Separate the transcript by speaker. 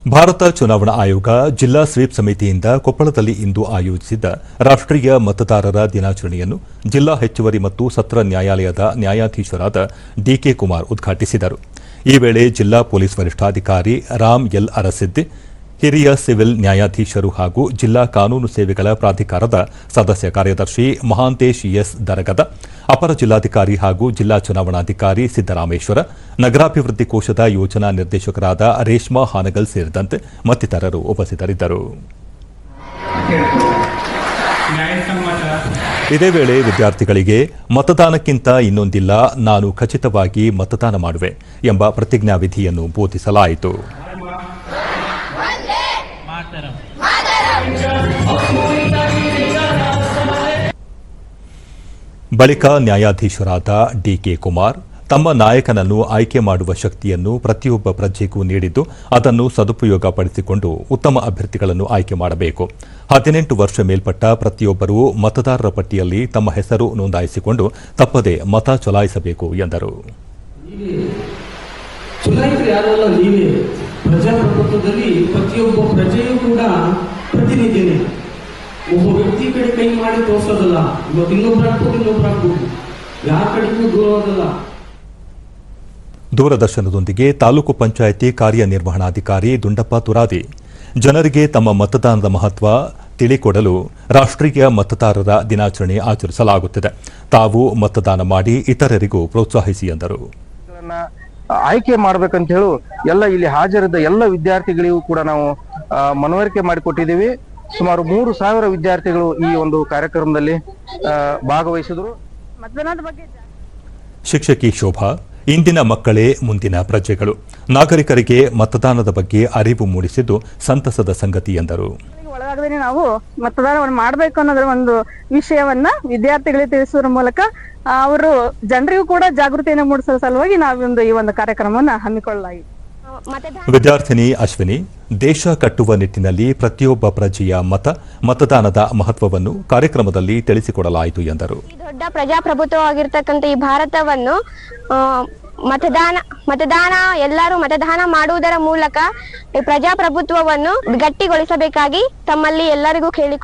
Speaker 1: ಭಾರತ ಚುನಾವಣಾ ಆಯೋಗ ಜಿಲ್ಲಾ ಸ್ವೀಪ್ ಸಮಿತಿಯಿಂದ ಕೊಪ್ಪಳದಲ್ಲಿ ಇಂದು ಆಯೋಜಿಸಿದ್ದ ರಾಷ್ಟ್ರೀಯ ಮತದಾರರ ದಿನಾಚರಣೆಯನ್ನು ಜಿಲ್ಲಾ ಹೆಚ್ಚುವರಿ ಮತ್ತು ಸತ್ರ ನ್ಯಾಯಾಲಯದ ನ್ಯಾಯಾಧೀಶರಾದ ಡಿಕೆ ಕುಮಾರ್ ಉದ್ಘಾಟಿಸಿದರು. ಈ ವೇಳೆ ಜಿಲ್ಲಾ ಪೊಲೀಸ್ ವರಿಷ್ಠಾಧಿಕಾರಿ ರಾಮ್ ಎಲ್ ಅರಸಿದ್ದಿ, ಹಿರಿಯ ಸಿವಿಲ್ ನ್ಯಾಯಾಧೀಶರು ಹಾಗೂ ಜಿಲ್ಲಾ ಕಾನೂನು ಸೇವೆಗಳ ಪ್ರಾಧಿಕಾರದ ಸದಸ್ಯ ಕಾರ್ಯದರ್ಶಿ ಮಹಾಂತೇಶ್ ಎಸ್ ದರಗದ, ಅಪರ ಜಿಲ್ಲಾಧಿಕಾರಿ ಹಾಗೂ ಜಿಲ್ಲಾ ಚುನಾವಣಾಧಿಕಾರಿ ಸಿದ್ದರಾಮೇಶ್ವರ, ನಗರಾಭಿವೃದ್ಧಿ ಕೋಶದ ಯೋಜನಾ ನಿರ್ದೇಶಕರಾದ ರೇಷ್ಮಾ ಹಾನಗಲ್ ಸೇರಿದಂತೆ ಮತ್ತಿತರರು ಉಪಸ್ಥಿತರಿದ್ದರು. ಇದೇ ವೇಳೆ ವಿದ್ಯಾರ್ಥಿಗಳಿಗೆ ಮತದಾನಕ್ಕಿಂತ ಇನ್ನೊಂದಿಲ್ಲ, ನಾನು ಖಚಿತವಾಗಿ ಮತದಾನ ಮಾಡುವೆ ಎಂಬ ಪ್ರತಿಜ್ಞಾವಿಧಿಯನ್ನು ಬೋಧಿಸಲಾಯಿತು. ಬಳಿಕ ನ್ಯಾಯಾಧೀಶರಾದ ಡಿಕೆ ಕುಮಾರ್, ತಮ್ಮ ನಾಯಕನನ್ನು ಆಯ್ಕೆ ಮಾಡುವ ಶಕ್ತಿಯನ್ನು ಪ್ರತಿಯೊಬ್ಬ ಪ್ರಜೆಗೂ ನೀಡಿದ್ದು, ಅದನ್ನು ಸದುಪಯೋಗಪಡಿಸಿಕೊಂಡು ಉತ್ತಮ ಅಭ್ಯರ್ಥಿಗಳನ್ನು ಆಯ್ಕೆ ಮಾಡಬೇಕು. 18 ವರ್ಷ ಮೇಲ್ಪಟ್ಟ ಪ್ರತಿಯೊಬ್ಬರೂ ಮತದಾರರ ಪಟ್ಟಿಯಲ್ಲಿ ತಮ್ಮ ಹೆಸರು ನೋಂದಾಯಿಸಿಕೊಂಡು ತಪ್ಪದೆ ಮತ ಚಲಾಯಿಸಬೇಕು ಎಂದರು.
Speaker 2: ಪ್ರಜಾಪ್ರಭುತ್ವದಲ್ಲಿ ಪ್ರತಿಯೊಬ್ಬ ಪ್ರಜೆಯೂ ಕೂಡ ಪ್ರತಿನಿಧಿನೇ. ಒಬ್ಬ ವ್ಯಕ್ತಿ ಕಡೆ ಕೈ ಮಾಡಿ ತೋರಿಸೋದಲ್ಲ. ಇವತ್ತು ಇನ್ನೊಬ್ರಾಗ್ಬೋದು, ಯಾರ ಕಡೆಗೂ ದೂರವಾದಲ್ಲ.
Speaker 1: ದೂರದರ್ಶನದೊಂದಿಗೆ ತಾಲೂಕು ಪಂಚಾಯಿತಿ ಕಾರ್ಯನಿರ್ವಹಣಾಧಿಕಾರಿ ದುಂಡಪ್ಪ ತುರಾದಿ, ಜನರಿಗೆ ತಮ್ಮ ಮತದಾನದ ಮಹತ್ವ ತಿಳಿಕೊಡಲು ರಾಷ್ಟ್ರೀಯ ಮತದಾರರ ದಿನಾಚರಣೆ ಆಚರಿಸಲಾಗುತ್ತಿದೆ. ತಾವು ಮತದಾನ ಮಾಡಿ ಇತರರಿಗೂ ಪ್ರೋತ್ಸಾಹಿಸಿ ಎಂದರು.
Speaker 3: ಆಯ್ಕೆ ಮಾಡ್ಬೇಕಂತ ಹೇಳಿ ಎಲ್ಲ ಇಲ್ಲಿ ಹಾಜರಿದ್ದ ಎಲ್ಲ ವಿದ್ಯಾರ್ಥಿಗಳಿಗೂ ಕೂಡ ನಾವು ಮನವರಿಕೆ ಮಾಡಿಕೊಟ್ಟಿದ್ದೀವಿ. ಸುಮಾರು 3,000 ವಿದ್ಯಾರ್ಥಿಗಳು ಈ ಒಂದು ಕಾರ್ಯಕ್ರಮದಲ್ಲಿ ಭಾಗವಹಿಸಿದರು.
Speaker 1: ಶಿಕ್ಷಕಿ ಶೋಭಾ, ಇಂದಿನ ಮಕ್ಕಳೇ ಮುಂದಿನ ಪ್ರಜೆಗಳು, ನಾಗರಿಕರಿಗೆ ಮತದಾನದ ಬಗ್ಗೆ ಅರಿವು ಮೂಡಿಸಿದ್ದು ಸಂತಸದ ಸಂಗತಿ ಎಂದರು.
Speaker 4: ಒಳಗಾಗದೇ ನಾವು ಮತದಾನವನ್ನು ಮಾಡಬೇಕು ಅನ್ನೋದ್ರ ಒಂದು ವಿಷಯವನ್ನ ವಿದ್ಯಾರ್ಥಿಗಳಿಗೆ ತಿಳಿಸುವ ಮೂಲಕ ಅವರು ಜನರಿಗೂ ಕೂಡ ಜಾಗೃತಿಯನ್ನು ಮೂಡಿಸುವ ಸಲುವಾಗಿ ನಾವೊಂದು ಈ ಒಂದು ಕಾರ್ಯಕ್ರಮವನ್ನು ಹಮ್ಮಿಕೊಳ್ಳಲಾಗಿದೆ.
Speaker 1: ವಿದ್ಯಾರ್ಥಿನಿ ಅಶ್ವಿನಿ, ದೇಶ ಕಟ್ಟುವ ನಿಟ್ಟಿನಲ್ಲಿ ಪ್ರತಿಯೊಬ್ಬ ಪ್ರಜೆಯ ಮತದಾನದ ಮಹತ್ವವನ್ನು ಕಾರ್ಯಕ್ರಮದಲ್ಲಿ ತಿಳಿಸಿಕೊಡಲಾಯಿತು ಎಂದರು.
Speaker 5: ದೊಡ್ಡ ಪ್ರಜಾಪ್ರಭುತ್ವವಾಗಿರ್ತಕ್ಕಂಥ ಈ ಭಾರತವನ್ನು ಮತದಾನ ಎಲ್ಲರೂ ಮತದಾನ ಮಾಡುವುದರ ಮೂಲಕ ಈ ಪ್ರಜಾಪ್ರಭುತ್ವವನ್ನು ಗಟ್ಟಿಗೊಳಿಸಬೇಕಾಗಿ ತಮ್ಮಲ್ಲಿ ಎಲ್ಲರಿಗೂ ಕೇಳಿ